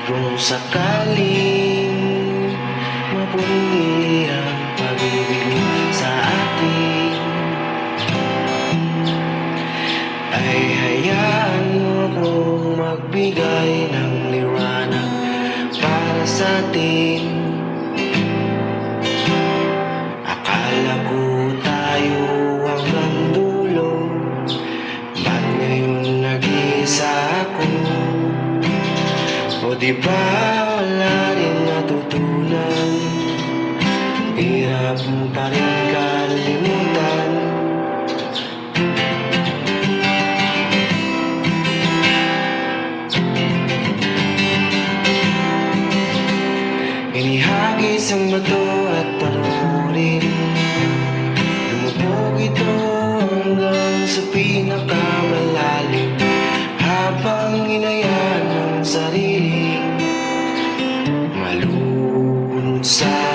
Kung sakaling mapundi ang pag-ibig mo sa atin, ay hayaan mo akong magbigay ng liwanag para sa atin. Akala ko tayo hanggang dulo, ba't ngayon nag-iisa ako? O diba wala rin natutunan, hirap mo pa rin kalimutan. Inihagis ang bato at panurin, lumubog ito hanggang sa pinakamalalim, habang inayaan ng sarili malunod sa